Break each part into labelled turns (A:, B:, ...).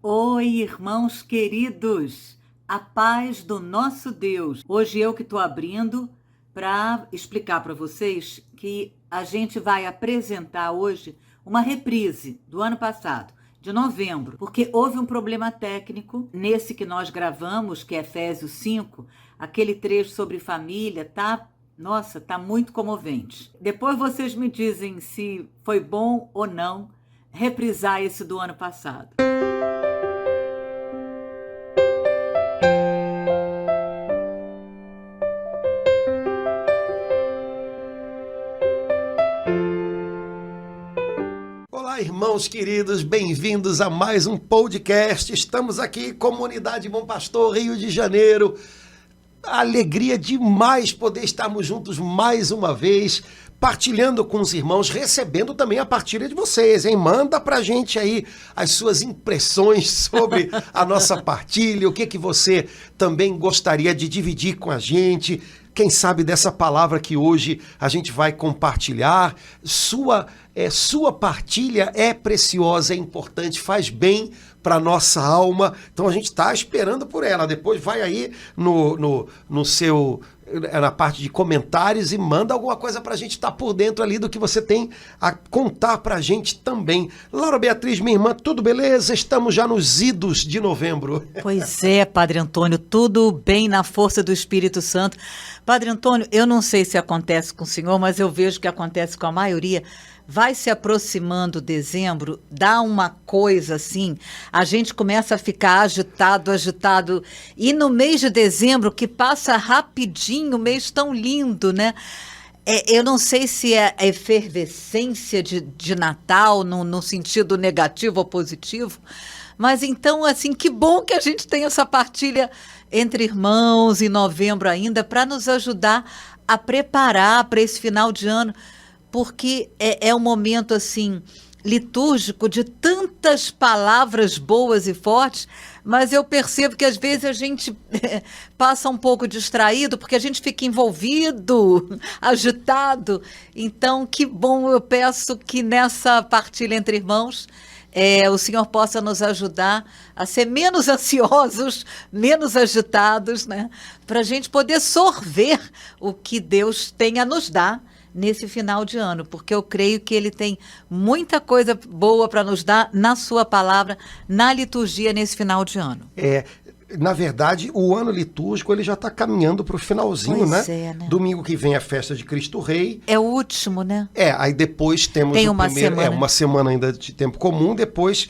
A: Oi, irmãos queridos, a paz do nosso Deus. Hoje eu que estou abrindo para explicar para vocês que a gente vai apresentar hoje uma reprise do ano passado, de novembro, porque houve um problema técnico nesse que nós gravamos, que é Efésios 5, aquele trecho sobre família, tá? Nossa, tá muito comovente. Depois vocês me dizem se foi bom ou não reprisar esse do ano passado.
B: Olá, irmãos queridos, bem-vindos a mais um podcast. Estamos aqui, Comunidade Bom Pastor, Rio de Janeiro. Alegria demais poder estarmos juntos mais uma vez, partilhando com os irmãos, recebendo também a partilha de vocês, hein? Manda pra gente aí as suas impressões sobre a nossa partilha, o que você também gostaria de dividir com a gente. Quem sabe dessa palavra que hoje a gente vai compartilhar. Sua partilha é preciosa, é importante, faz bem para nossa alma. Então a gente está esperando por ela. Depois vai aí na parte de comentários e manda alguma coisa para a gente estar por dentro ali do que você tem a contar para a gente também. Laura Beatriz, minha irmã, tudo beleza? Estamos já nos idos de novembro.
A: Pois é, Padre Antônio, tudo bem na força do Espírito Santo. Padre Antônio, eu não sei se acontece com o senhor, mas eu vejo que acontece com a maioria. Vai se aproximando dezembro, dá uma coisa assim, a gente começa a ficar agitado, e no mês de dezembro, que passa rapidinho, mês tão lindo, né? Eu não sei se é a efervescência de Natal, no sentido negativo ou positivo, mas então, assim, que bom que a gente tem essa partilha entre irmãos em novembro ainda, para nos ajudar a preparar para esse final de ano, porque é um momento, assim, litúrgico de tantas palavras boas e fortes, mas eu percebo que às vezes a gente passa um pouco distraído, porque a gente fica envolvido, agitado. Então, que bom, eu peço que nessa partilha entre irmãos, o Senhor possa nos ajudar a ser menos ansiosos, menos agitados, né? Para a gente poder sorver o que Deus tem a nos dar nesse final de ano, porque eu creio que ele tem muita coisa boa para nos dar na sua palavra, na liturgia nesse final de ano.
B: Na verdade, o ano litúrgico ele já está caminhando para o finalzinho,
A: pois
B: né?
A: Né?
B: Domingo que vem é a festa de Cristo Rei.
A: É o último, né?
B: Aí depois temos
A: tem
B: uma semana ainda de tempo comum, depois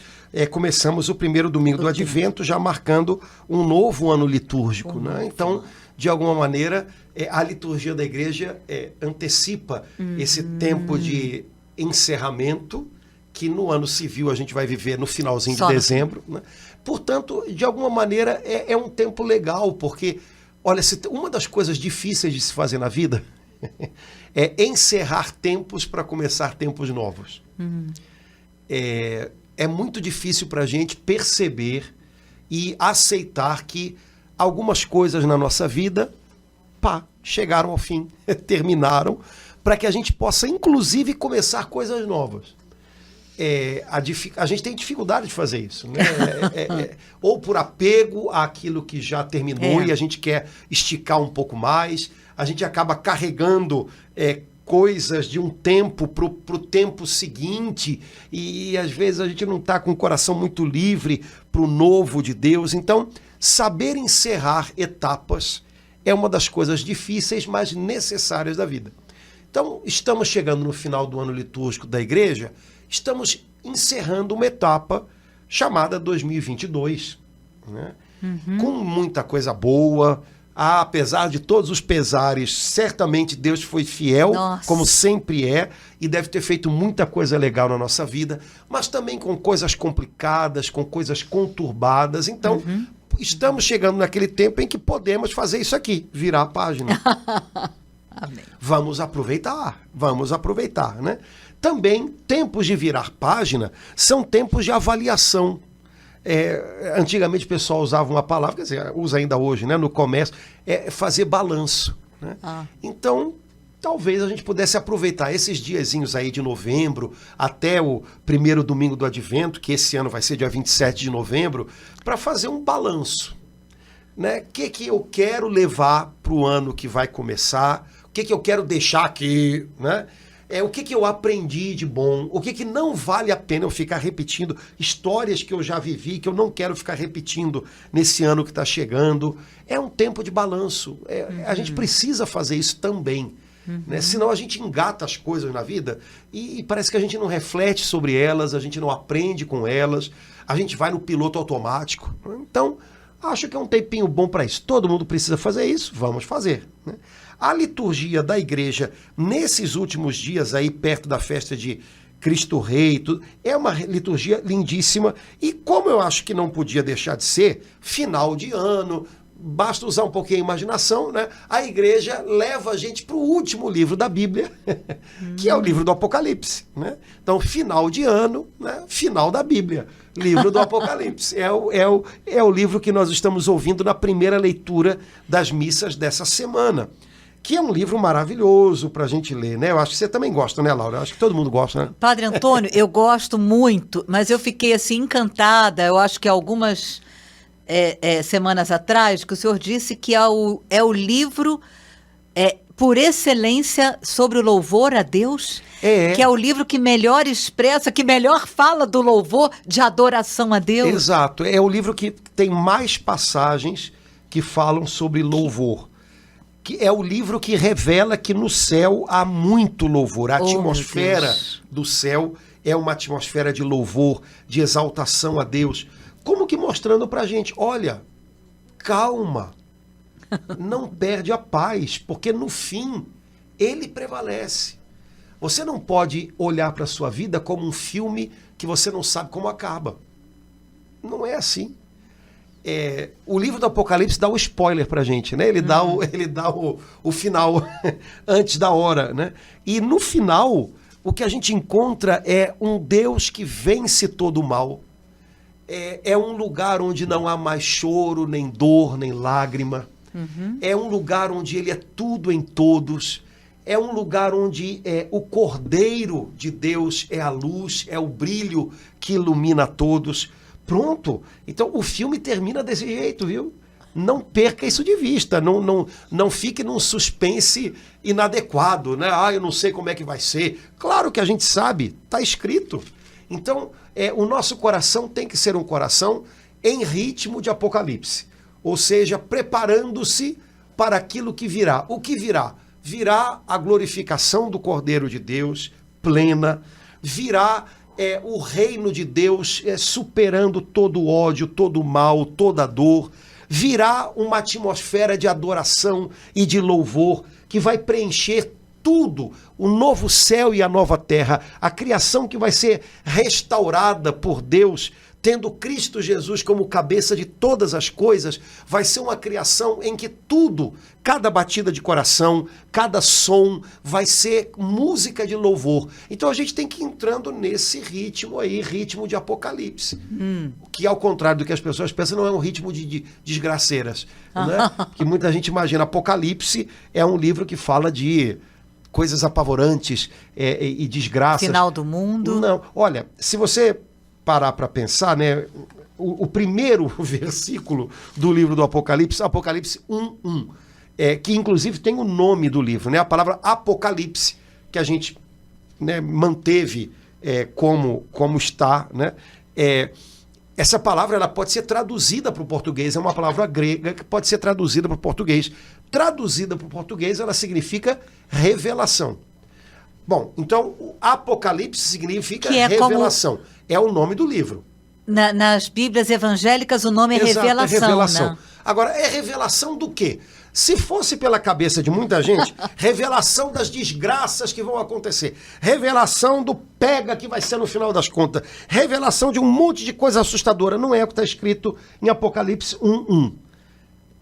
B: começamos o primeiro domingo do Advento, já marcando um novo ano litúrgico, né? Então, de alguma maneira, a liturgia da igreja antecipa esse tempo de encerramento que no ano civil a gente vai viver no finalzinho de dezembro, né? Portanto, de alguma maneira, é um tempo legal, porque, olha, uma das coisas difíceis de se fazer na vida é encerrar tempos para começar tempos novos. É muito difícil para a gente perceber e aceitar que algumas coisas na nossa vida, chegaram ao fim, terminaram, para que a gente possa, inclusive, começar coisas novas. A gente tem dificuldade de fazer isso, né? Ou por apego àquilo que já terminou e a gente quer esticar um pouco mais, a gente acaba carregando coisas de um tempo para o tempo seguinte, e às vezes a gente não está com o coração muito livre para o novo de Deus. Então, saber encerrar etapas é uma das coisas difíceis, mas necessárias da vida. Então, estamos chegando no final do ano litúrgico da igreja, estamos encerrando uma etapa chamada 2022, né? Com muita coisa boa. Apesar de todos os pesares, certamente Deus foi fiel, como sempre é, e deve ter feito muita coisa legal na nossa vida, mas também com coisas complicadas, com coisas conturbadas. Então, estamos chegando naquele tempo em que podemos fazer isso aqui, virar a página.
A: Amém.
B: Vamos aproveitar, né? Também, tempos de virar página são tempos de avaliação. Antigamente o pessoal usava uma palavra, quer dizer, usa ainda hoje, né, no comércio, fazer balanço, né? Então, talvez a gente pudesse aproveitar esses diazinhos aí de novembro até o primeiro domingo do Advento, que esse ano vai ser dia 27 de novembro, para fazer um balanço. Né? O que eu quero levar para o ano que vai começar? O que eu quero deixar aqui? Né? O que eu aprendi de bom? O que não vale a pena eu ficar repetindo? Histórias que eu já vivi, que eu não quero ficar repetindo nesse ano que está chegando. É um tempo de balanço. A gente precisa fazer isso também. Né? Senão a gente engata as coisas na vida e parece que a gente não reflete sobre elas, a gente não aprende com elas, a gente vai no piloto automático. Então, acho que é um tempinho bom para isso. Todo mundo precisa fazer isso, vamos fazer. Né? A liturgia da igreja, nesses últimos dias, aí perto da festa de Cristo Rei, tudo, é uma liturgia lindíssima. E como eu acho que não podia deixar de ser, final de ano, basta usar um pouquinho a imaginação, né? A igreja leva a gente para o último livro da Bíblia, que é o livro do Apocalipse. Né? Então, final de ano, né? Final da Bíblia, livro do Apocalipse. É o livro que nós estamos ouvindo na primeira leitura das missas dessa semana. Que é um livro maravilhoso para a gente ler, né? Eu acho que você também gosta, né, Laura? Eu acho que todo mundo gosta, né?
A: Padre Antônio, eu gosto muito, mas eu fiquei assim encantada. Eu acho que algumas semanas atrás que o senhor disse que é o livro por excelência sobre o louvor a Deus, que é o livro que melhor expressa, que melhor fala do louvor, de adoração a Deus.
B: Exato, é o livro que tem mais passagens que falam sobre louvor. Que é o livro que revela que no céu há muito louvor. A atmosfera do céu é uma atmosfera de louvor, de exaltação a Deus. Como que mostrando pra gente, olha, calma, não perde a paz, porque no fim ele prevalece. Você não pode olhar para a sua vida como um filme que você não sabe como acaba. Não é assim. O livro do Apocalipse dá o spoiler pra gente, né? Ele dá o final antes da hora, né? E no final, o que a gente encontra é um Deus que vence todo o mal. É um lugar onde não há mais choro, nem dor, nem lágrima. É um lugar onde ele é tudo em todos. É um lugar onde o Cordeiro de Deus é a luz, é o brilho que ilumina todos. Pronto. Então o filme termina desse jeito, viu? Não perca isso de vista. Não fique num suspense inadequado, né? Eu não sei como é que vai ser. Claro que a gente sabe, está escrito. Então, o nosso coração tem que ser um coração em ritmo de Apocalipse. Ou seja, preparando-se para aquilo que virá. O que virá? Virá a glorificação do Cordeiro de Deus plena. Virá o reino de Deus superando todo o ódio, todo o mal, toda a dor. Virá uma atmosfera de adoração e de louvor que vai preencher tudo, o novo céu e a nova terra, a criação que vai ser restaurada por Deus, tendo Cristo Jesus como cabeça de todas as coisas, vai ser uma criação em que tudo, cada batida de coração, cada som, vai ser música de louvor. Então a gente tem que ir entrando nesse ritmo aí, ritmo de Apocalipse, que ao contrário do que as pessoas pensam, não é um ritmo de desgraceiras, né? Que muita gente imagina. Apocalipse é um livro que fala de coisas apavorantes e desgraças.
A: Final do mundo.
B: Não, olha, se você parar para pensar, né, o primeiro versículo do livro do Apocalipse, Apocalipse 1:1, que inclusive tem o nome do livro, né, a palavra Apocalipse, que a gente, né, manteve como está, né, essa palavra ela pode ser traduzida para o português, é uma palavra grega que pode ser traduzida para o português. Traduzida para o português, ela significa revelação. Bom, então, o Apocalipse significa revelação. É o nome do livro.
A: Nas Bíblias evangélicas, o nome é revelação.
B: Revelação.
A: Né?
B: Agora, é revelação do quê? Se fosse pela cabeça de muita gente, revelação das desgraças que vão acontecer. Revelação do pega que vai ser no final das contas. Revelação de um monte de coisa assustadora. Não é o que está escrito em Apocalipse 1:1.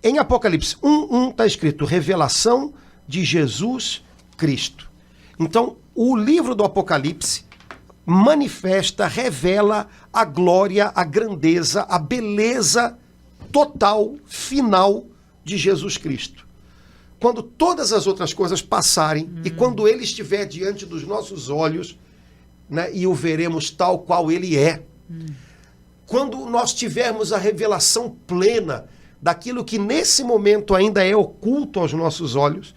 B: Em Apocalipse 1:1 está escrito revelação de Jesus Cristo. Então, o livro do Apocalipse manifesta, revela a glória, a grandeza, a beleza total, final de Jesus Cristo. quando todas as outras coisas passarem e quando ele estiver diante dos nossos olhos, né, e o veremos tal qual ele é, quando nós tivermos a revelação plena daquilo que nesse momento ainda é oculto aos nossos olhos,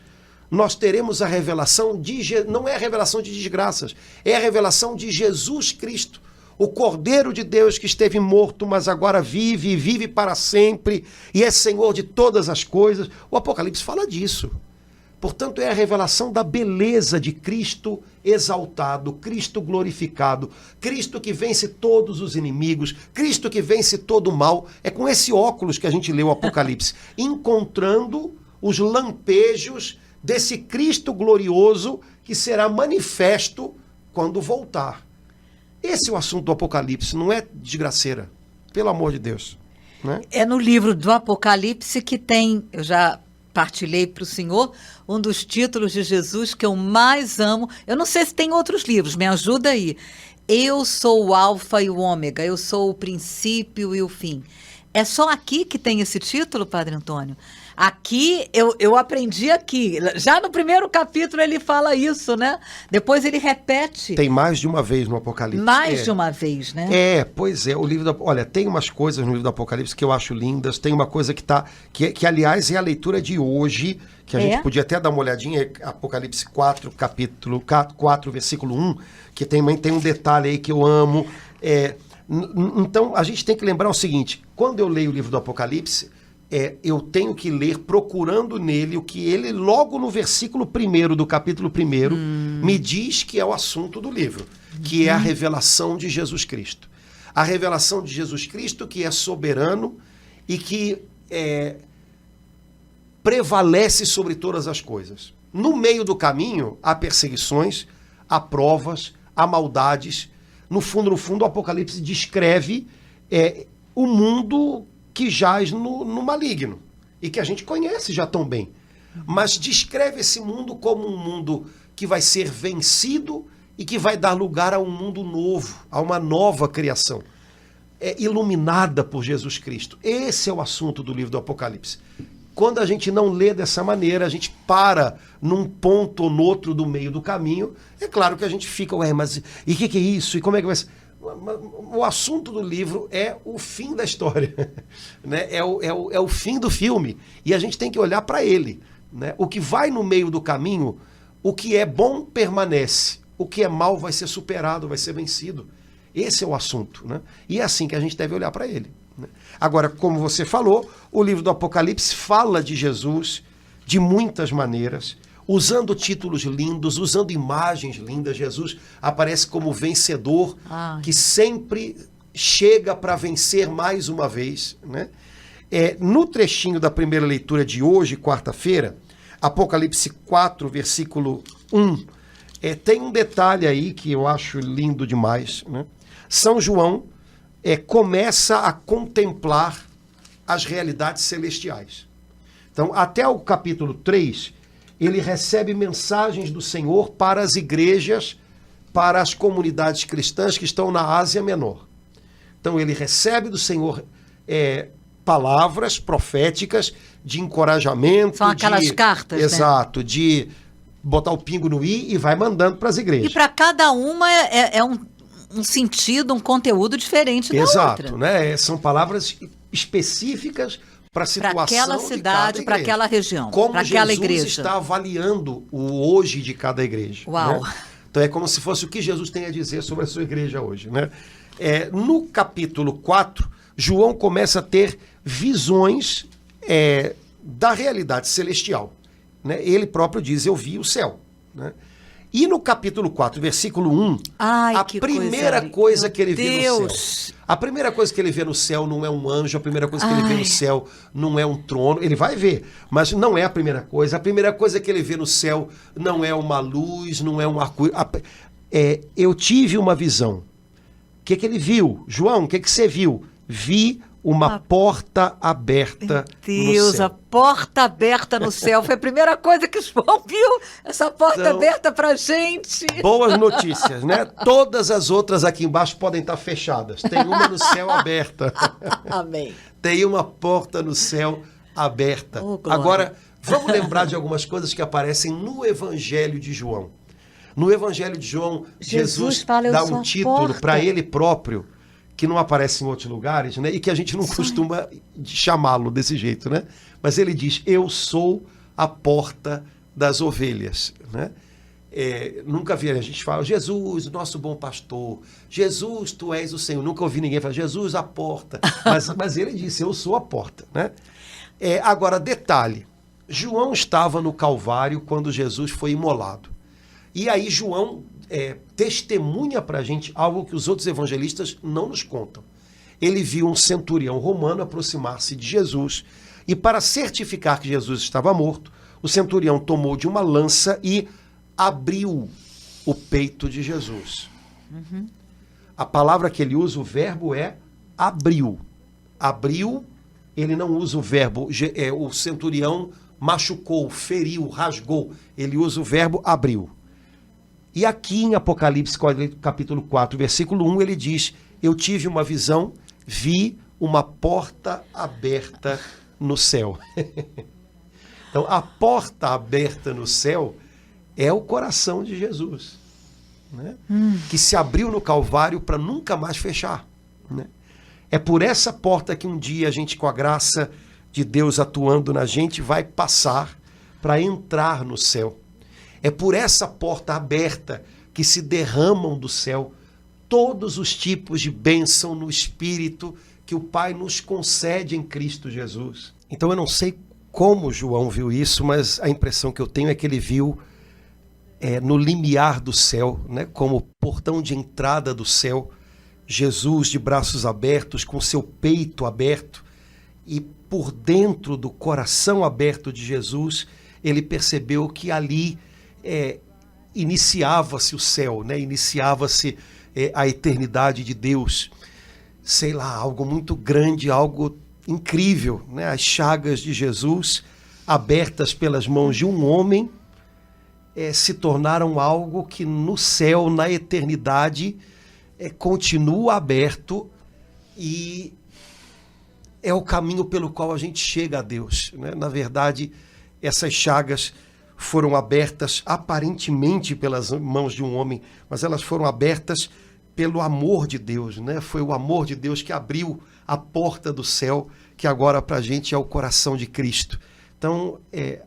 B: nós teremos a revelação não é a revelação de desgraças, é a revelação de Jesus Cristo, o Cordeiro de Deus que esteve morto, mas agora vive e vive para sempre e é Senhor de todas as coisas. O Apocalipse fala disso. Portanto, é a revelação da beleza de Cristo exaltado, Cristo glorificado, Cristo que vence todos os inimigos, Cristo que vence todo o mal. É com esse óculos que a gente lê o Apocalipse, encontrando os lampejos desse Cristo glorioso que será manifesto quando voltar. Esse é o assunto do Apocalipse, não é desgraceira, pelo amor de Deus. Né?
A: É no livro do Apocalipse que tem, eu já partilhei para o senhor, um dos títulos de Jesus que eu mais amo. Eu não sei se tem outros livros, me ajuda aí. Eu sou o Alfa e o Ômega, eu sou o princípio e o fim. É só aqui que tem esse título, Padre Antônio? Aqui, eu aprendi aqui. Já no primeiro capítulo ele fala isso, né? Depois ele repete.
B: Tem mais de uma vez no Apocalipse.
A: Mais de uma vez, né?
B: Pois é. O livro olha, tem umas coisas no livro do Apocalipse que eu acho lindas. Tem uma coisa que aliás, é a leitura de hoje, que a gente podia até dar uma olhadinha, Apocalipse 4, capítulo 4, versículo 1, que tem um detalhe aí que eu amo. Então, a gente tem que lembrar o seguinte, quando eu leio o livro do Apocalipse, eu tenho que ler procurando nele o que ele, logo no versículo 1 do capítulo 1, me diz que é o assunto do livro, que é a revelação de Jesus Cristo. A revelação de Jesus Cristo que é soberano e que prevalece sobre todas as coisas. No meio do caminho, há perseguições, há provas, há maldades. No fundo, o Apocalipse descreve o mundo que jaz no maligno e que a gente conhece já tão bem. Mas descreve esse mundo como um mundo que vai ser vencido e que vai dar lugar a um mundo novo, a uma nova criação, iluminada por Jesus Cristo. Esse é o assunto do livro do Apocalipse. Quando a gente não lê dessa maneira, a gente para num ponto ou no outro do meio do caminho, é claro que a gente fica, mas e o que é isso? E como é que vai ser? O assunto do livro é o fim da história, né? É o fim do filme, e a gente tem que olhar para ele, né? O que vai no meio do caminho, o que é bom permanece, o que é mal vai ser superado, vai ser vencido. Esse é o assunto, né? E é assim que a gente deve olhar para ele, né? Agora, como você falou, o livro do Apocalipse fala de Jesus de muitas maneiras, usando títulos lindos, usando imagens lindas. Jesus aparece como vencedor, que sempre chega para vencer mais uma vez, né? No trechinho da primeira leitura de hoje, quarta-feira, Apocalipse 4, versículo 1, tem um detalhe aí que eu acho lindo demais, né? São João começa a contemplar as realidades celestiais. Então, até o capítulo 3, ele recebe mensagens do Senhor para as igrejas, para as comunidades cristãs que estão na Ásia Menor. Então ele recebe do Senhor palavras proféticas de encorajamento.
A: São aquelas cartas,
B: exato, né? De botar o pingo no i e vai mandando para as igrejas.
A: E para cada uma é um sentido, um conteúdo diferente da outra.
B: Exato, né? São palavras específicas para a situação,
A: para aquela cidade, para aquela região,
B: para
A: aquela
B: Jesus
A: igreja.
B: Está avaliando o hoje de cada igreja.
A: Uau!
B: Né? Então é como se fosse o que Jesus tem a dizer sobre a sua igreja hoje, né? No capítulo 4, João começa a ter visões da realidade celestial, né? Ele próprio diz, eu vi o céu, né? E no capítulo 4, versículo 1, a primeira coisa que ele vê no céu. A primeira coisa que ele vê no céu não é um anjo, a primeira coisa que ele vê no céu não é um trono. Ele vai ver, mas não é a primeira coisa. A primeira coisa que ele vê no céu não é uma luz, não é um arco-íris. Eu tive uma visão. O que ele viu? João, o que você viu? Vi uma porta aberta no céu.
A: A porta aberta no céu. Foi a primeira coisa que o João viu, essa porta aberta pra gente.
B: Boas notícias, né? Todas as outras aqui embaixo podem estar fechadas. Tem uma no céu aberta.
A: Amém.
B: Tem uma porta no céu aberta.
A: Oh,
B: agora, Vamos lembrar de algumas coisas que aparecem no Evangelho de João. No Evangelho de João, Jesus
A: fala,
B: dá um título para ele próprio, que não aparece em outros lugares, né? E que a gente não costuma chamá-lo desse jeito, né? Mas ele diz, eu sou a porta das ovelhas, né? Nunca vi, a gente fala, Jesus, nosso bom pastor, Jesus, tu és o Senhor. Nunca ouvi ninguém falar, Jesus, a porta. Mas ele disse, eu sou a porta, né? Agora, detalhe, João estava no Calvário quando Jesus foi imolado. E aí João testemunha para a gente algo que os outros evangelistas não nos contam. Ele viu um centurião romano aproximar-se de Jesus e, para certificar que Jesus estava morto, o centurião tomou de uma lança e abriu o peito de Jesus. Uhum. A palavra que ele usa, o verbo é abriu. Abriu, ele não usa o verbo, o centurião machucou, feriu, rasgou. Ele usa o verbo abriu. E aqui em Apocalipse, capítulo 4, versículo 1, ele diz, eu tive uma visão, vi uma porta aberta no céu. Então, a porta aberta no céu é o coração de Jesus, né? Que se abriu no Calvário para nunca mais fechar, né? É por essa porta que um dia a gente, com a graça de Deus atuando na gente, vai passar para entrar no céu. É por essa porta aberta que se derramam do céu todos os tipos de bênção no Espírito que o Pai nos concede em Cristo Jesus. Então eu não sei como João viu isso, mas a impressão que eu tenho é que ele viu no limiar do céu, né, como portão de entrada do céu, Jesus de braços abertos, com seu peito aberto, e por dentro do coração aberto de Jesus, ele percebeu que ali iniciava-se o céu, né? Iniciava-se a eternidade de Deus. Sei lá, algo muito grande, algo incrível, né? As chagas de Jesus, abertas pelas mãos de um homem, se tornaram algo que no céu, na eternidade, continua aberto e é o caminho pelo qual a gente chega a Deus, né? Na verdade, essas chagas foram abertas aparentemente pelas mãos de um homem, mas elas foram abertas pelo amor de Deus, né? Foi o amor de Deus que abriu a porta do céu, que agora para a gente é o coração de Cristo. Então,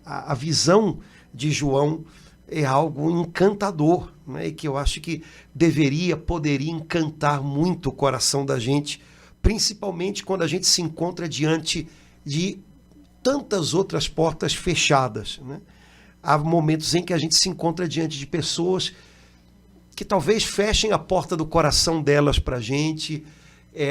B: a visão de João é algo encantador, né? E que eu acho que poderia encantar muito o coração da gente, principalmente quando a gente se encontra diante de tantas outras portas fechadas, né? Há momentos em que a gente se encontra diante de pessoas que talvez fechem a porta do coração delas para a gente.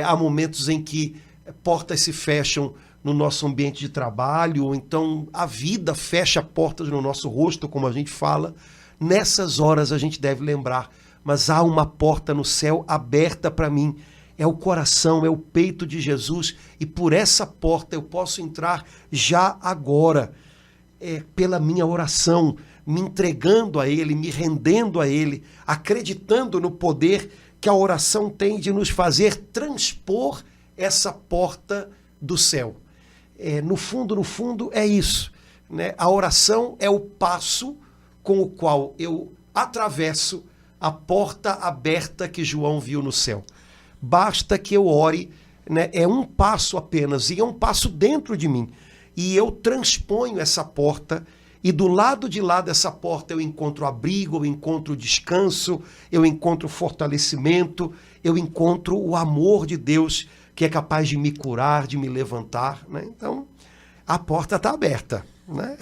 B: Há momentos em que portas se fecham no nosso ambiente de trabalho, ou então a vida fecha portas no nosso rosto, como a gente fala. Nessas horas a gente deve lembrar, mas há uma porta no céu aberta para mim. É o coração, é o peito de Jesus, e por essa porta eu posso entrar já agora, pela minha oração, me entregando a Ele, me rendendo a Ele, acreditando no poder que a oração tem de nos fazer transpor essa porta do céu. No fundo, é isso, né? A oração é o passo com o qual eu atravesso a porta aberta que João viu no céu. Basta que eu ore, né? É um passo apenas, e é um passo dentro de mim. E eu transponho essa porta, e do lado de lá dessa porta eu encontro abrigo, eu encontro descanso, eu encontro fortalecimento, eu encontro o amor de Deus, que é capaz de me curar, de me levantar, né? Então, a porta está aberta, né?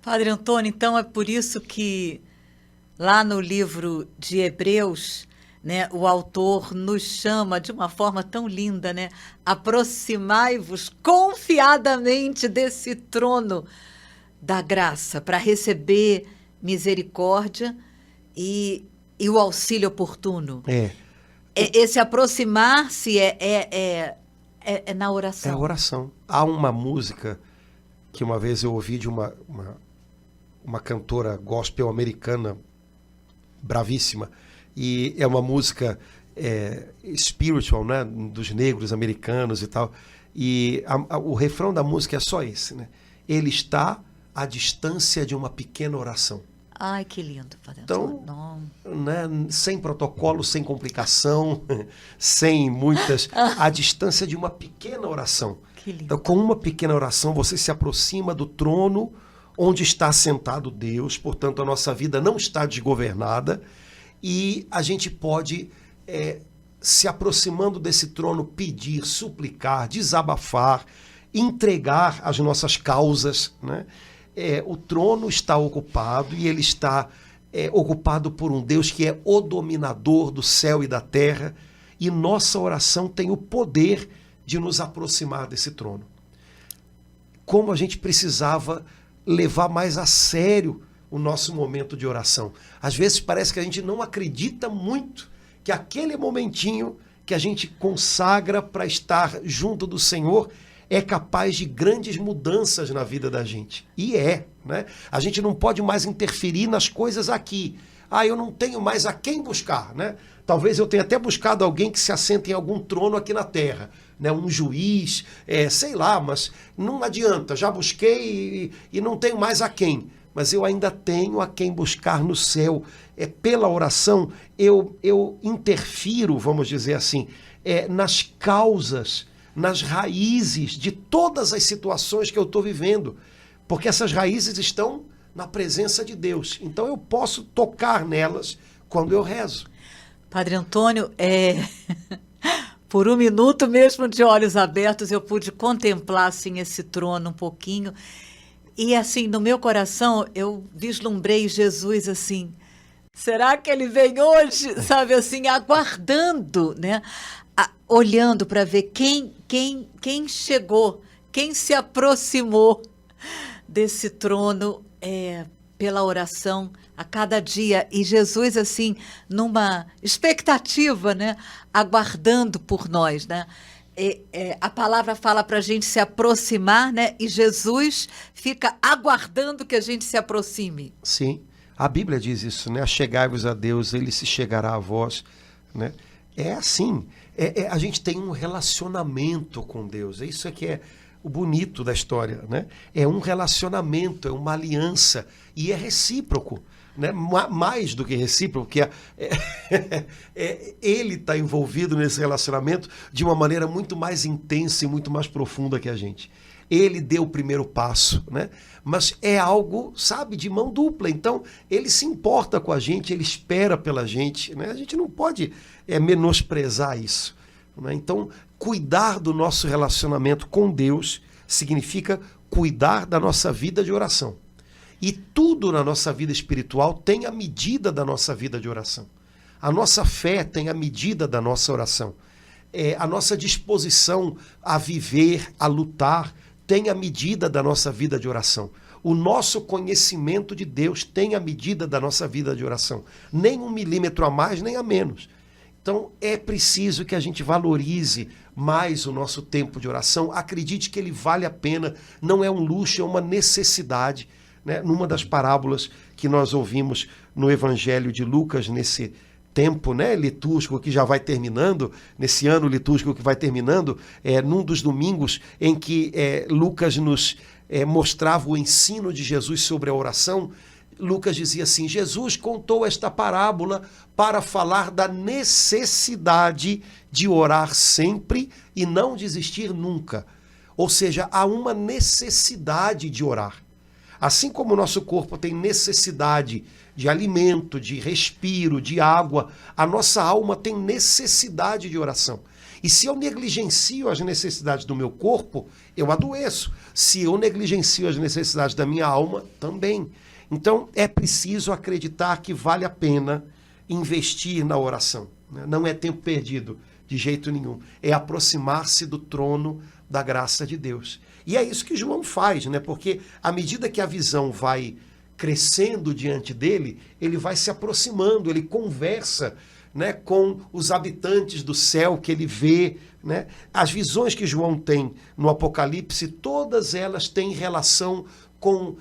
A: Padre Antônio, então é por isso que lá no livro de Hebreus, né, o autor nos chama de uma forma tão linda, né? Aproximai-vos confiadamente desse trono da graça para receber misericórdia e o auxílio oportuno. Esse aproximar-se é na oração.
B: É a oração. Há uma música que uma vez eu ouvi de uma cantora gospel americana bravíssima, e é uma música spiritual, né, dos negros americanos e tal, e o refrão da música é só esse, né? ele está à distância de uma pequena oração.
A: Ai, que lindo, Padre
B: Então,
A: Antônio.
B: né, sem protocolo, sem complicação, sem muitas... à distância de uma pequena oração.
A: Que lindo.
B: Então, com uma pequena oração, você se aproxima do trono onde está sentado Deus, portanto, a nossa vida não está desgovernada, e a gente pode, se aproximando desse trono, pedir, suplicar, desabafar, entregar as nossas causas, né? O trono está ocupado e ele está ocupado por um Deus que é o dominador do céu e da terra, e nossa oração tem o poder de nos aproximar desse trono. Como a gente precisava levar mais a sério o nosso momento de oração. Às vezes parece que a gente não acredita muito que aquele momentinho que a gente consagra para estar junto do Senhor é capaz de grandes mudanças na vida da gente. E né? A gente não pode mais interferir nas coisas aqui. Eu não tenho mais a quem buscar, né? Talvez eu tenha até buscado alguém que se assenta em algum trono aqui na terra, né? Um juiz, sei lá, mas não adianta. Já busquei e não tenho mais a quem. Mas eu ainda tenho a quem buscar no céu. Pela oração, eu interfiro, vamos dizer assim, nas causas, nas raízes de todas as situações que eu estou vivendo, porque essas raízes estão na presença de Deus. Então eu posso tocar nelas quando eu rezo.
A: Padre Antônio, por um minuto mesmo de olhos abertos, eu pude contemplar assim, esse trono um pouquinho, e assim, no meu coração, eu vislumbrei Jesus assim, será que ele vem hoje? Sabe assim, aguardando, né? Olhando para ver quem chegou, quem se aproximou desse trono pela oração a cada dia. E Jesus, assim, numa expectativa, né? Aguardando por nós, né? A palavra fala para a gente se aproximar, né? E Jesus fica aguardando que a gente se aproxime.
B: Sim, a Bíblia diz isso, né? Achegai-vos a Deus, ele se chegará a vós, né? É assim, a gente tem um relacionamento com Deus, isso é que é o bonito da história, né? É um relacionamento, é uma aliança, e é recíproco, né? Mais do que recíproco, porque ele está envolvido nesse relacionamento de uma maneira muito mais intensa e muito mais profunda que a gente. Ele deu o primeiro passo, né? Mas é algo, sabe, de mão dupla. Então, ele se importa com a gente, ele espera pela gente, né? A gente não pode menosprezar isso, né? Então, cuidar do nosso relacionamento com Deus significa cuidar da nossa vida de oração. E tudo na nossa vida espiritual tem a medida da nossa vida de oração. A nossa fé tem a medida da nossa oração. A nossa disposição a viver, a lutar, tem a medida da nossa vida de oração. O nosso conhecimento de Deus tem a medida da nossa vida de oração. Nem 1 milímetro a mais, nem a menos. Então, é preciso que a gente valorize mais o nosso tempo de oração. Acredite que ele vale a pena, não é um luxo, é uma necessidade, né? Numa das parábolas que nós ouvimos no Evangelho de Lucas, nesse tempo, né, litúrgico que já vai terminando, nesse ano litúrgico que vai terminando, num dos domingos em que Lucas nos mostrava o ensino de Jesus sobre a oração, Lucas dizia assim: Jesus contou esta parábola para falar da necessidade de orar sempre e não desistir nunca. Ou seja, há uma necessidade de orar. Assim como o nosso corpo tem necessidade de alimento, de respiro, de água, a nossa alma tem necessidade de oração. E se eu negligencio as necessidades do meu corpo, eu adoeço. Se eu negligencio as necessidades da minha alma, também. Então, é preciso acreditar que vale a pena investir na oração, né? Não é tempo perdido, de jeito nenhum. É aproximar-se do trono da graça de Deus. E é isso que João faz, né? Porque à medida que a visão vai crescendo diante dele, ele vai se aproximando, ele conversa, né, com os habitantes do céu que ele vê, né? As visões que João tem no Apocalipse, todas elas têm relação com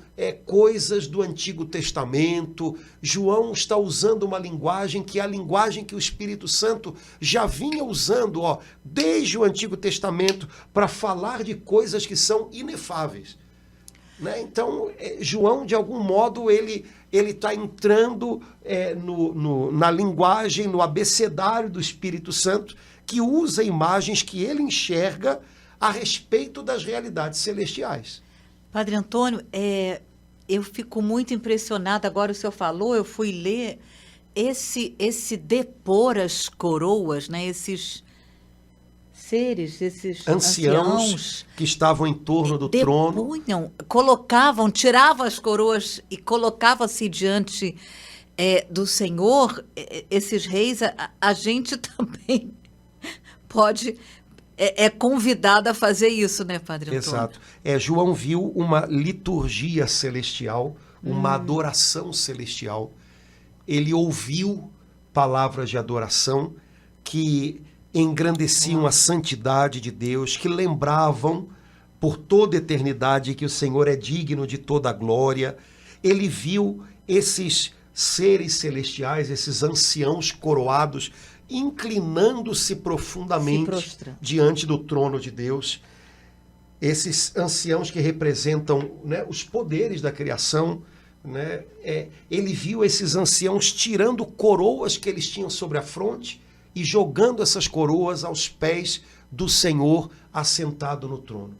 B: coisas do Antigo Testamento. João está usando uma linguagem que é a linguagem que o Espírito Santo já vinha usando, desde o Antigo Testamento, para falar de coisas que são inefáveis. né? Então, João, de algum modo, ele está entrando na linguagem, no abecedário do Espírito Santo, que usa imagens que ele enxerga a respeito das realidades celestiais.
A: Padre Antônio, eu fico muito impressionada. Agora o senhor falou, eu fui ler esse depor as coroas, né? Esses seres, esses anciãos
B: que estavam em torno do trono.
A: Tiravam as coroas e colocavam-se diante do Senhor. Esses reis, a gente também pode... É convidado a fazer isso, né, Padre Antônio?
B: Exato. João viu uma liturgia celestial, uma adoração celestial. Ele ouviu palavras de adoração que engrandeciam a santidade de Deus, que lembravam por toda a eternidade que o Senhor é digno de toda a glória. Ele viu esses seres celestiais, esses anciãos coroados, inclinando-se profundamente diante do trono de Deus. Esses anciãos que representam, né, os poderes da criação, né? Ele viu esses anciãos tirando coroas que eles tinham sobre a fronte e jogando essas coroas aos pés do Senhor assentado no trono,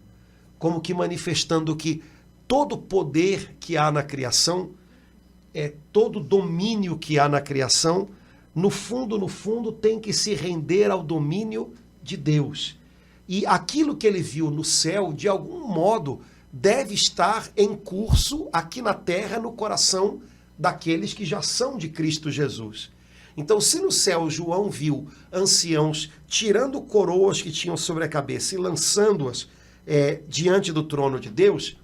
B: como que manifestando que todo poder que há na criação, todo domínio que há na criação, no fundo, tem que se render ao domínio de Deus. E aquilo que ele viu no céu, de algum modo, deve estar em curso aqui na terra, no coração daqueles que já são de Cristo Jesus. Então, se no céu João viu anciãos tirando coroas que tinham sobre a cabeça e lançando-as diante do trono de Deus,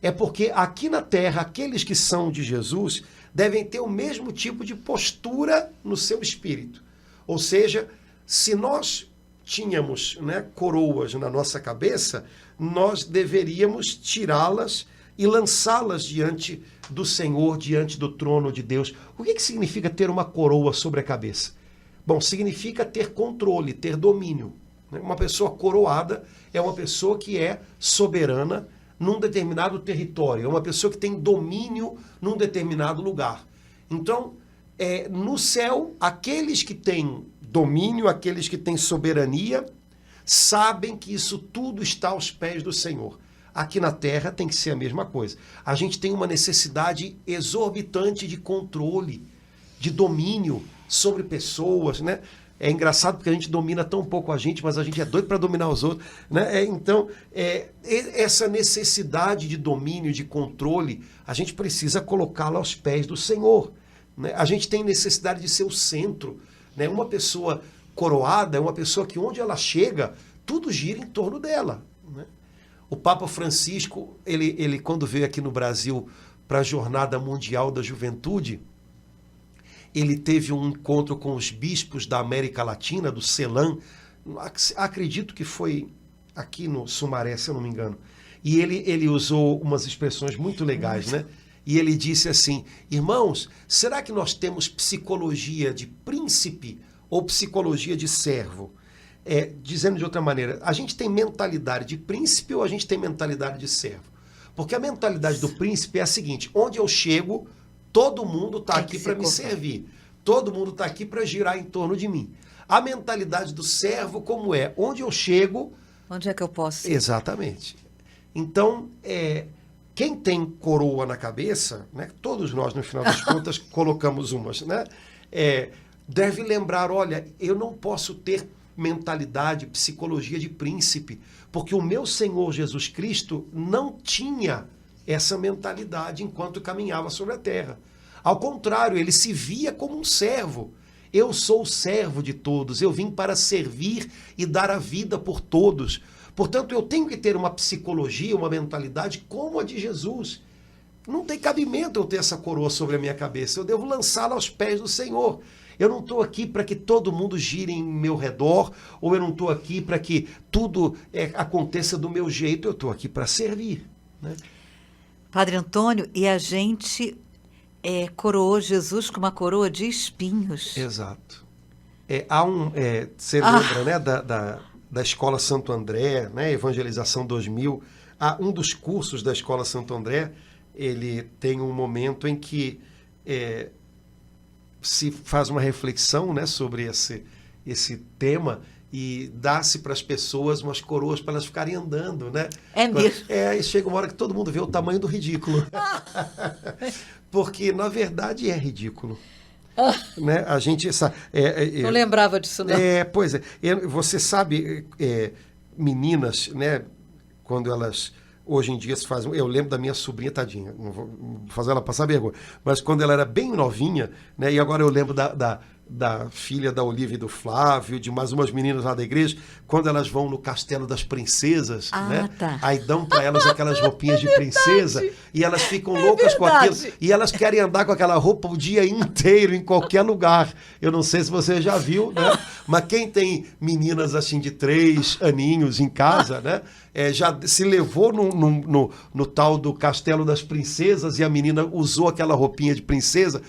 B: é porque aqui na terra, aqueles que são de Jesus devem ter o mesmo tipo de postura no seu espírito. Ou seja, se nós tínhamos, né, coroas na nossa cabeça, nós deveríamos tirá-las e lançá-las diante do Senhor, diante do trono de Deus. O que significa ter uma coroa sobre a cabeça? Bom, significa ter controle, ter domínio. Uma pessoa coroada é uma pessoa que é soberana num determinado território, é uma pessoa que tem domínio num determinado lugar. Então, no céu, aqueles que têm domínio, aqueles que têm soberania, sabem que isso tudo está aos pés do Senhor. Aqui na terra tem que ser a mesma coisa. A gente tem uma necessidade exorbitante de controle, de domínio sobre pessoas, né? É engraçado porque a gente domina tão pouco a gente, mas a gente é doido para dominar os outros, né? Então, essa necessidade de domínio, de controle, a gente precisa colocá-la aos pés do Senhor, né? A gente tem necessidade de ser o centro, né? Uma pessoa coroada é uma pessoa que onde ela chega, tudo gira em torno dela, né? O Papa Francisco, ele quando veio aqui no Brasil para a Jornada Mundial da Juventude, ele teve um encontro com os bispos da América Latina, do CELAM, acredito que foi aqui no Sumaré, se eu não me engano. E ele usou umas expressões muito legais, né? E ele disse assim: irmãos, será que nós temos psicologia de príncipe ou psicologia de servo? Dizendo de outra maneira, a gente tem mentalidade de príncipe ou a gente tem mentalidade de servo? Porque a mentalidade do príncipe é a seguinte: onde eu chego, todo mundo está aqui para me servir. Todo mundo está aqui para girar em torno de mim. A mentalidade do servo, como é? Onde eu chego...
A: Onde é que eu posso ir?
B: Exatamente. Então, quem tem coroa na cabeça, né, todos nós, no final das contas, colocamos umas, né, deve lembrar, olha, eu não posso ter mentalidade, psicologia de príncipe, porque o meu Senhor Jesus Cristo não tinha essa mentalidade enquanto caminhava sobre a terra. Ao contrário, ele se via como um servo. Eu sou o servo de todos, eu vim para servir e dar a vida por todos. Portanto, eu tenho que ter uma psicologia, uma mentalidade como a de Jesus. Não tem cabimento eu ter essa coroa sobre a minha cabeça, eu devo lançá-la aos pés do Senhor. Eu não estou aqui para que todo mundo gire em meu redor, ou eu não estou aqui para que tudo aconteça do meu jeito, eu estou aqui para servir, né?
A: Padre Antônio, e a gente coroou Jesus com uma coroa de espinhos.
B: Exato. Você lembra, né, da Escola Santo André, né, Evangelização 2000, um dos cursos da Escola Santo André, ele tem um momento em que se faz uma reflexão, né, sobre esse tema e dá-se para as pessoas umas coroas para elas ficarem andando, né?
A: É mesmo?
B: E chega uma hora que todo mundo vê o tamanho do ridículo. Porque, na verdade, é ridículo. Né? A gente...
A: não lembrava disso, não.
B: Pois é. Você sabe, meninas, né, quando elas... Hoje em dia se faz... Eu lembro da minha sobrinha, tadinha, não vou fazer ela passar vergonha, mas quando ela era bem novinha, né, e agora eu lembro da filha da Olivia e do Flávio, de mais umas meninas lá da igreja, quando elas vão no Castelo das Princesas, né?
A: Tá.
B: Aí dão para elas aquelas roupinhas de princesa e elas ficam loucas com aquilo. E elas querem andar com aquela roupa o dia inteiro, em qualquer lugar. Eu não sei se você já viu, né? Mas quem tem meninas assim de 3 aninhos em casa, né? Já se levou no tal do Castelo das Princesas e a menina usou aquela roupinha de princesa,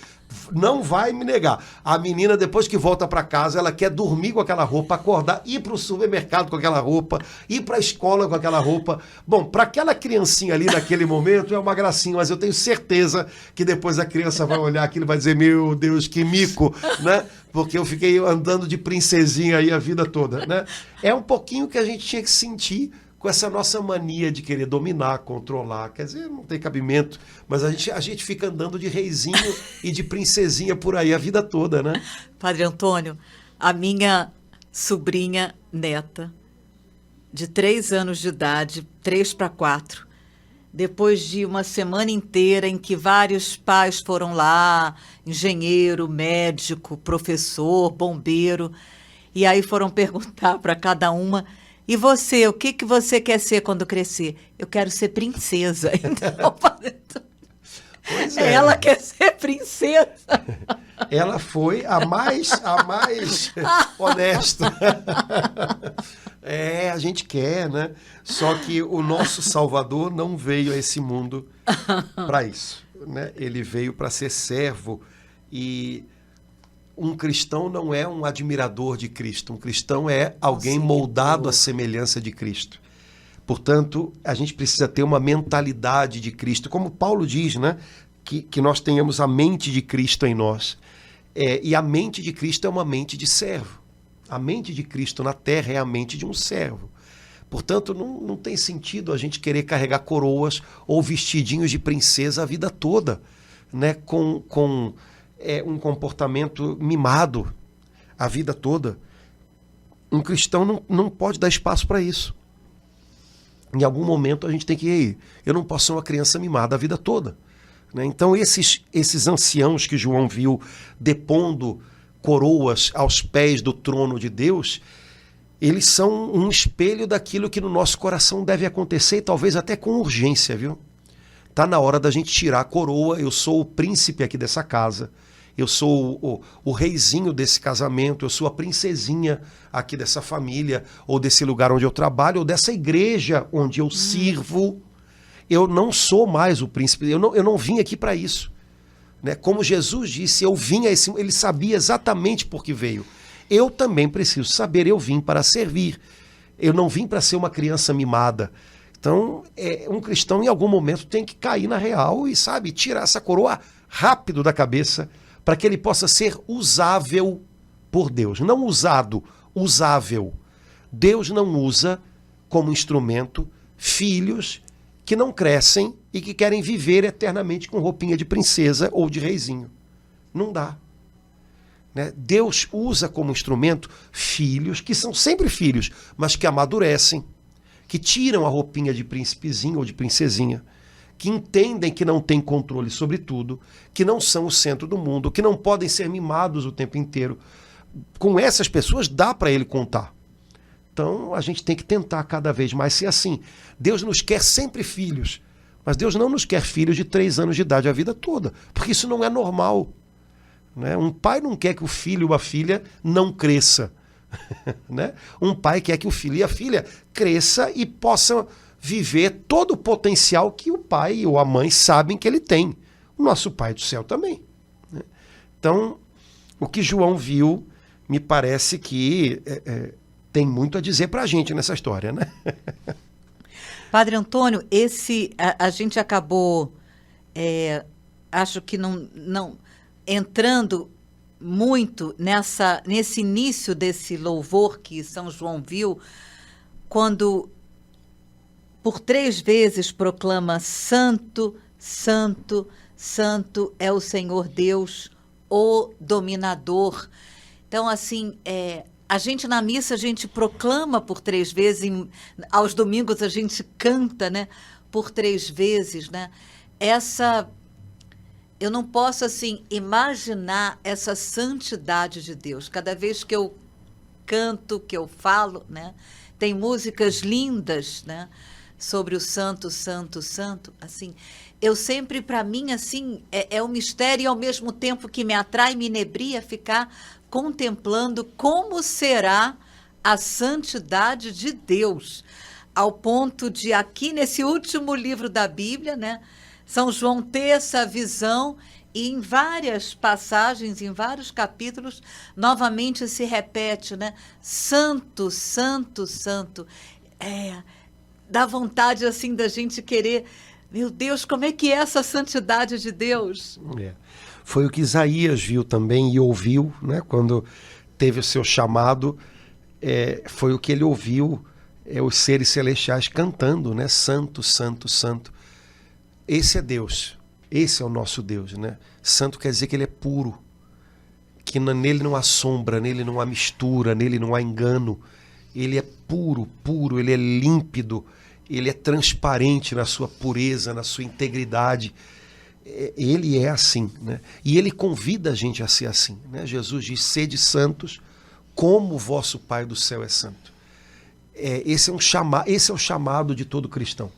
B: não vai me negar. A menina, depois que volta para casa, ela quer dormir com aquela roupa, acordar, ir para o supermercado com aquela roupa, ir para a escola com aquela roupa. Bom, para aquela criancinha ali naquele momento é uma gracinha, mas eu tenho certeza que depois a criança vai olhar aquilo e vai dizer, meu Deus, que mico, né? Porque eu fiquei andando de princesinha aí a vida toda, né? É um pouquinho que a gente tinha que sentir com essa nossa mania de querer dominar, controlar. Quer dizer, não tem cabimento, mas a gente fica andando de reizinho e de princesinha por aí a vida toda, né?
A: Padre Antônio, a minha sobrinha neta, de 3 anos de idade, 3 para 4, depois de uma semana inteira em que vários pais foram lá, engenheiro, médico, professor, bombeiro, e aí foram perguntar para cada uma: e você, o que você quer ser quando crescer? Eu quero ser princesa. Então,
B: pois é.
A: Ela quer ser princesa.
B: Ela foi a mais honesta. A gente quer, né? Só que o nosso Salvador não veio a esse mundo para isso, né? Ele veio para ser servo e... Um cristão não é um admirador de Cristo. Um cristão é alguém moldado à semelhança de Cristo. Portanto, a gente precisa ter uma mentalidade de Cristo. Como Paulo diz, né? Que nós tenhamos a mente de Cristo em nós. E a mente de Cristo é uma mente de servo. A mente de Cristo na terra é a mente de um servo. Portanto, não tem sentido a gente querer carregar coroas ou vestidinhos de princesa a vida toda, né? Com um comportamento mimado a vida toda. Um cristão não pode dar espaço para isso. Em algum momento a gente tem que ir. Eu não posso ser uma criança mimada a vida toda, né? Então esses anciãos que João viu depondo coroas aos pés do trono de Deus, eles são um espelho daquilo que no nosso coração deve acontecer, e talvez até com urgência, viu? Está na hora da gente tirar a coroa. Eu sou o príncipe aqui dessa casa. Eu sou o reizinho desse casamento. Eu sou a princesinha aqui dessa família, ou desse lugar onde eu trabalho, ou dessa igreja onde eu sirvo. Eu não sou mais o príncipe. Eu não vim aqui para isso, né? Como Jesus disse, eu vim a esse... Ele sabia exatamente por que veio. Eu também preciso saber. Eu vim para servir. Eu não vim para ser uma criança mimada. Então, um cristão em algum momento tem que cair na real e, sabe, tirar essa coroa rápido da cabeça para que ele possa ser usável por Deus. Não usado, usável. Deus não usa como instrumento filhos que não crescem e que querem viver eternamente com roupinha de princesa ou de reizinho. Não dá, né? Deus usa como instrumento filhos que são sempre filhos, mas que amadurecem, que tiram a roupinha de príncipezinho ou de princesinha, que entendem que não têm controle sobre tudo, que não são o centro do mundo, que não podem ser mimados o tempo inteiro. Com essas pessoas dá para ele contar. Então a gente tem que tentar cada vez mais ser assim. Deus nos quer sempre filhos, mas Deus não nos quer filhos de 3 anos de idade a vida toda, porque isso não é normal, né? Um pai não quer que o filho ou a filha não cresça. Né? Um pai quer que o filho e a filha cresça e possam viver todo o potencial que o pai ou a mãe sabem que ele tem. O nosso Pai do céu também, né? Então, o que João viu me parece que tem muito a dizer para a gente nessa história, né?
A: Padre Antônio, a gente acabou, acho que não entrando muito nesse início desse louvor que São João viu, quando por 3 vezes proclama: Santo, Santo, Santo é o Senhor Deus, o dominador. Então, assim, a gente na missa, a gente proclama por 3 vezes, aos domingos a gente canta, né, por 3 vezes, né? Eu não posso, assim, imaginar essa santidade de Deus. Cada vez que eu canto, que eu falo, né, tem músicas lindas, né, sobre o santo, santo, santo, assim. Eu sempre, para mim, assim, é um mistério e ao mesmo tempo que me atrai, me inebria ficar contemplando como será a santidade de Deus, ao ponto de aqui nesse último livro da Bíblia, né, São João ter essa visão e em várias passagens, em vários capítulos, novamente se repete, né, Santo, Santo, Santo. Dá vontade assim da gente querer, meu Deus, como é que é essa santidade de Deus?
B: Foi o que Isaías viu também e ouviu, né? Quando teve o seu chamado, foi o que ele ouviu, os seres celestiais cantando, né? Santo, Santo, Santo. Esse é Deus, esse é o nosso Deus, né? Santo quer dizer que ele é puro, que nele não há sombra, nele não há mistura, nele não há engano. Ele é puro, puro, ele é límpido, ele é transparente na sua pureza, na sua integridade. Ele é assim, né? E ele convida a gente a ser assim, né? Jesus diz: sede santos como o vosso Pai do céu é santo. Esse é o chamado de todo cristão,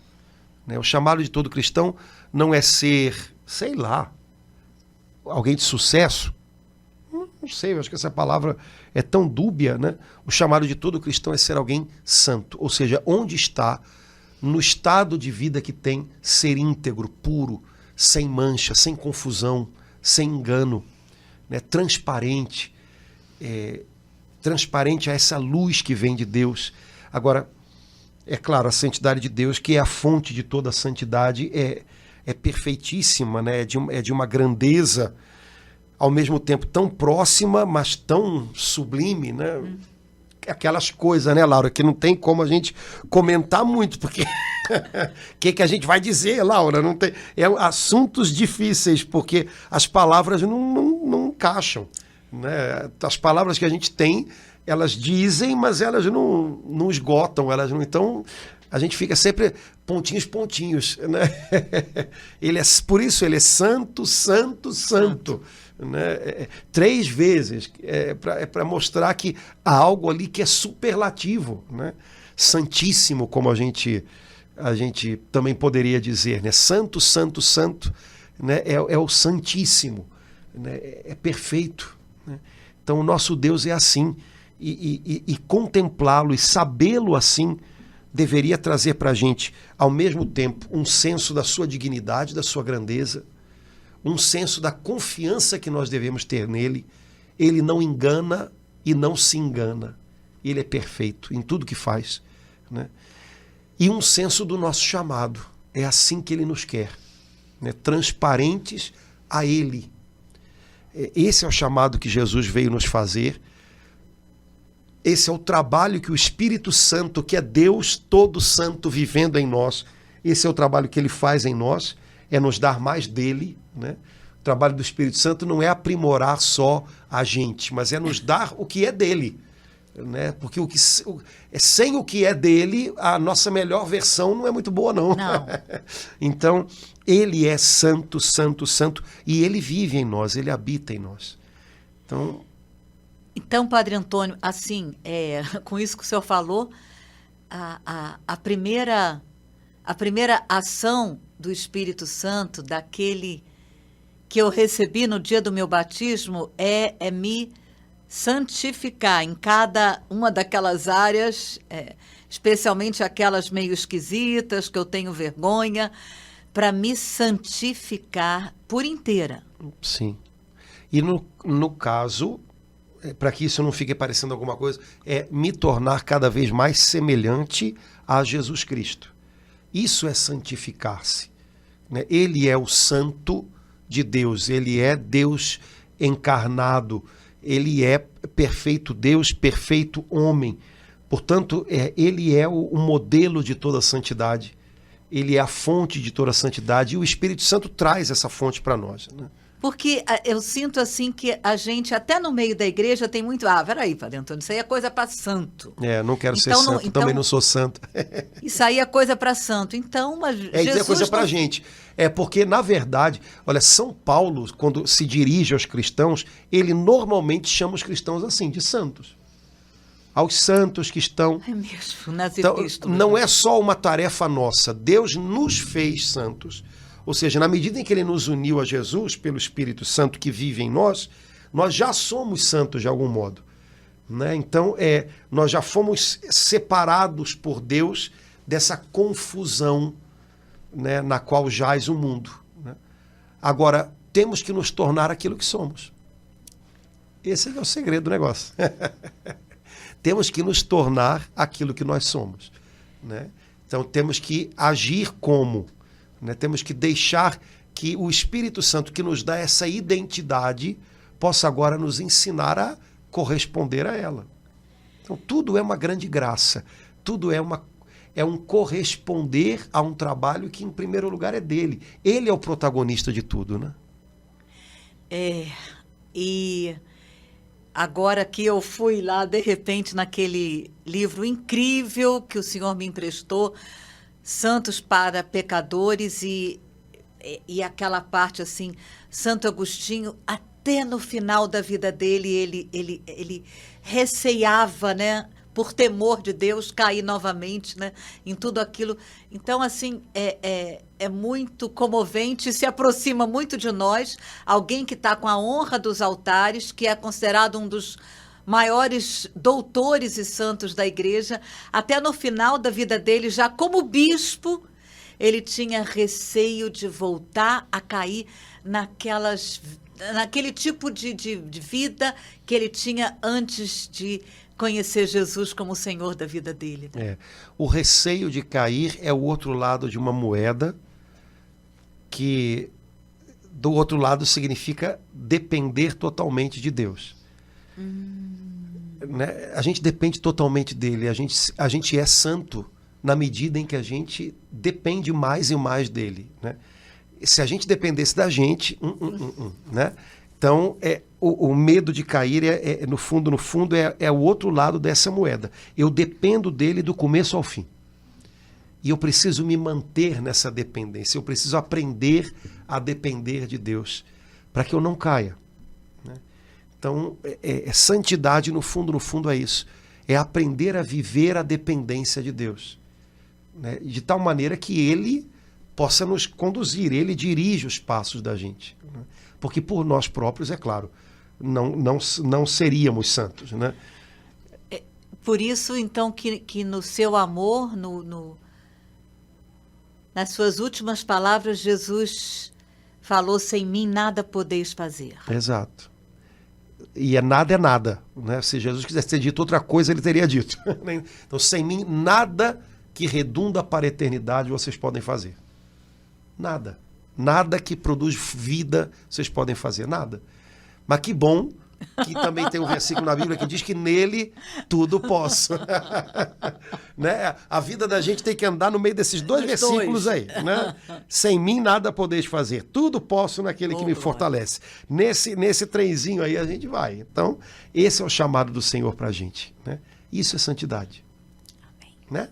B: né? O chamado de todo cristão não é ser, sei lá, alguém de sucesso. Não sei, eu acho que essa palavra é tão dúbia, né? O chamado de todo cristão é ser alguém santo, ou seja, onde está, no estado de vida que tem, ser íntegro, puro, sem mancha, sem confusão, sem engano, né? Transparente, transparente a essa luz que vem de Deus. Agora, é claro, a santidade de Deus, que é a fonte de toda a santidade, é perfeitíssima, né? É de uma grandeza, ao mesmo tempo tão próxima, mas tão sublime, né? Aquelas coisas, né, Laura, que não tem como a gente comentar muito, porque o que a gente vai dizer, Laura? Não tem, assuntos difíceis, porque as palavras não encaixam, né? As palavras que a gente tem, elas dizem, mas elas não esgotam, elas não. Então, a gente fica sempre pontinhos, né? Por isso ele é santo, santo, santo. Né? 3 vezes, para mostrar que há algo ali que é superlativo, né? Santíssimo, como a gente também poderia dizer, né? Santo, santo, santo, né? É o santíssimo, né? É perfeito, né? Então o nosso Deus é assim, e contemplá-lo e sabê-lo assim deveria trazer para a gente, ao mesmo tempo, um senso da sua dignidade, da sua grandeza, um senso da confiança que nós devemos ter nele. Ele não engana e não se engana. Ele é perfeito em tudo que faz, né? E um senso do nosso chamado. É assim que ele nos quer, né? Transparentes a ele. Esse é o chamado que Jesus veio nos fazer. Esse é o trabalho que o Espírito Santo, que é Deus todo santo vivendo em nós, esse é o trabalho que ele faz em nós, é nos dar mais dele, né? O trabalho do Espírito Santo não é aprimorar só a gente, mas é nos dar o que é dele, né? Porque sem o que é dele, a nossa melhor versão não é muito boa, não. Então, ele é santo, santo, santo, e ele vive em nós, ele habita em nós.
A: Então, Padre Antônio, assim, com isso que o senhor falou, a primeira ação do Espírito Santo, daquele que eu recebi no dia do meu batismo, é me santificar em cada uma daquelas áreas, especialmente aquelas meio esquisitas, que eu tenho vergonha, para me santificar por inteira.
B: Sim. E no caso, para que isso não fique parecendo alguma coisa, é me tornar cada vez mais semelhante a Jesus Cristo. Isso é santificar-se, né? Ele é o santo de Deus, ele é Deus encarnado, ele é perfeito Deus, perfeito homem. Portanto, ele é o modelo de toda a santidade, ele é a fonte de toda a santidade, e o Espírito Santo traz essa fonte para nós, né?
A: Porque eu sinto assim que a gente, até no meio da igreja, tem muito... peraí, Padre Antônio, isso aí é coisa para santo.
B: Não quero ser santo, também não sou santo.
A: Isso aí é coisa para santo. Então,
B: isso é coisa para gente. Porque, na verdade, olha, São Paulo, quando se dirige aos cristãos, ele normalmente chama os cristãos assim, de santos. Aos santos que estão...
A: É mesmo, nas
B: epístolas. Não é só uma tarefa nossa. Deus nos fez santos. Ou seja, na medida em que ele nos uniu a Jesus, pelo Espírito Santo que vive em nós, nós já somos santos de algum modo, né? Então, nós já fomos separados por Deus dessa confusão, né, na qual jaz o mundo, né? Agora, temos que nos tornar aquilo que somos. Esse é o segredo do negócio. Temos que nos tornar aquilo que nós somos, né? Então, temos que agir como... né? Temos que deixar que o Espírito Santo, que nos dá essa identidade, possa agora nos ensinar a corresponder a ela. Então, tudo é uma grande graça. Tudo é um corresponder a um trabalho que, em primeiro lugar, é dele. Ele é o protagonista de tudo, né?
A: E agora que eu fui lá, de repente, naquele livro incrível que o senhor me emprestou, Santos para Pecadores, e aquela parte assim, Santo Agostinho, até no final da vida dele, ele receava, né, por temor de Deus, cair novamente, né, em tudo aquilo. Então, assim, é muito comovente, se aproxima muito de nós, alguém que está com a honra dos altares, que é considerado um dos maiores doutores e santos da igreja. Até no final da vida dele, já como bispo, ele tinha receio de voltar a cair naquele tipo de vida que ele tinha antes de conhecer Jesus como o Senhor da vida dele.
B: O receio de cair é o outro lado de uma moeda, que do outro lado significa depender totalmente de Deus. Né? A gente depende totalmente dele, a gente é santo na medida em que a gente depende mais e mais dele, né? Se a gente dependesse da gente, né? Então, o medo de cair no fundo é o outro lado dessa moeda. Eu dependo dele do começo ao fim. E eu preciso me manter nessa dependência, eu preciso aprender a depender de Deus, para que eu não caia. Então, santidade, no fundo é isso. É aprender a viver a dependência de Deus, né? De tal maneira que Ele possa nos conduzir, Ele dirige os passos da gente, né? Porque por nós próprios, é claro, não seríamos santos, né?
A: Por isso, então, que no seu amor, nas suas últimas palavras, Jesus falou: sem mim nada podeis fazer.
B: Exato. E nada é nada, né? Se Jesus quisesse ter dito outra coisa, ele teria dito. Então, sem mim, nada que redunda para a eternidade vocês podem fazer. Nada. Nada que produz vida vocês podem fazer. Nada. Mas que bom que também tem um versículo na Bíblia que diz que nele tudo posso. Né? A vida da gente tem que andar no meio desses dois versículos aí, né? Sem mim nada podeis fazer, tudo posso naquele que me fortalece. Nesse trenzinho aí a gente vai. Então, esse é o chamado do Senhor pra gente, né? Isso é santidade.
A: Amém.
B: Né?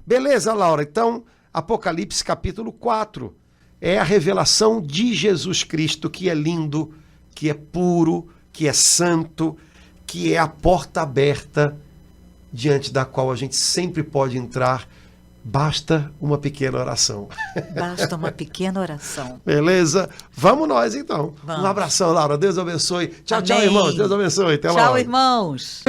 B: Beleza, Laura. Então, Apocalipse capítulo 4 é a revelação de Jesus Cristo, que é lindo, que é puro, que é santo, que é a porta aberta diante da qual a gente sempre pode entrar. Basta uma pequena oração.
A: Basta uma pequena oração.
B: Beleza? Vamos nós, então.
A: Vamos.
B: Um abração, Laura. Deus abençoe. Tchau,
A: Amém.
B: tchau, irmãos. Deus abençoe. Até lá.
A: Tchau, irmãos.